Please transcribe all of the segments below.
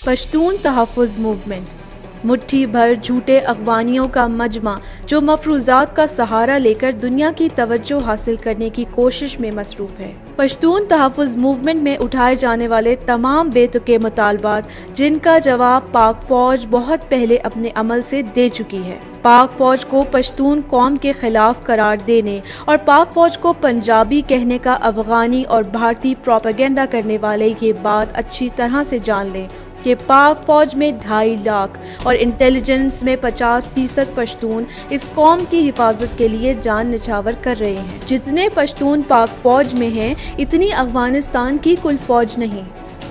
پشتون تحفظ موومنٹ مٹھی بھر جھوٹے اغوانیوں کا مجمع جو مفروضات کا سہارا لے کر دنیا کی توجہ حاصل کرنے کی کوشش میں مصروف ہے۔ پشتون تحفظ موومنٹ میں اٹھائے جانے والے تمام بے تکے مطالبات جن کا جواب پاک فوج بہت پہلے اپنے عمل سے دے چکی ہے۔ پاک فوج کو پشتون قوم کے خلاف قرار دینے اور پاک فوج کو پنجابی کہنے کا افغانی اور بھارتی پروپیگنڈا کرنے والے یہ بات اچھی طرح سے جان لیں کہ پاک فوج میں 2.5 لاکھ اور انٹیلیجنس میں 50% پشتون اس قوم کی حفاظت کے لیے جان نچھاور کر رہے ہیں۔ جتنے پشتون پاک فوج میں ہیں اتنی افغانستان کی کل فوج نہیں۔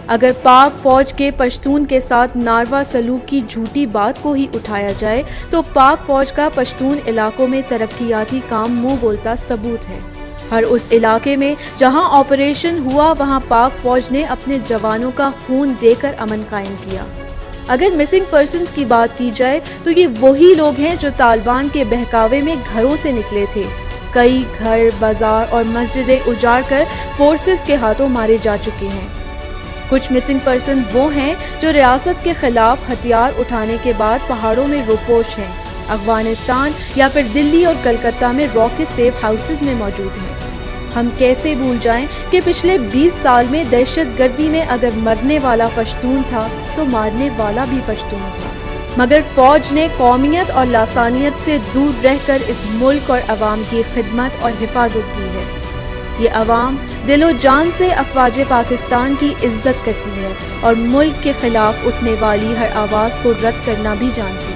اگر پاک فوج کے پشتون کے ساتھ ناروا سلوک کی جھوٹی بات کو ہی اٹھایا جائے تو پاک فوج کا پشتون علاقوں میں ترقیاتی کام منہ بولتا ثبوت ہے۔ ہر اس علاقے میں جہاں آپریشن ہوا وہاں پاک فوج نے اپنے جوانوں کا خون دے کر امن قائم کیا۔ اگر مسنگ پرسنز کی بات کی جائے تو یہ وہی لوگ ہیں جو طالبان کے بہکاوے میں گھروں سے نکلے تھے۔ کئی گھر، بازار اور مسجدیں اجاڑ کر فورسز کے ہاتھوں مارے جا چکے ہیں۔ کچھ مسنگ پرسن وہ ہیں جو ریاست کے خلاف ہتھیار اٹھانے کے بعد پہاڑوں میں روپوش ہیں، افغانستان یا پھر دلی اور کلکتہ میں راکٹ سیف ہاؤسز میں موجود ہیں۔ ہم کیسے بھول جائیں کہ پچھلے 20 سال میں دہشت گردی میں اگر مرنے والا پشتون تھا تو مارنے والا بھی پشتون تھا، مگر فوج نے قومیت اور لسانیت سے دور رہ کر اس ملک اور عوام کی خدمت اور حفاظت کی ہے۔ یہ عوام دل و جان سے افواج پاکستان کی عزت کرتی ہے اور ملک کے خلاف اٹھنے والی ہر آواز کو رد کرنا بھی جانتی ہے۔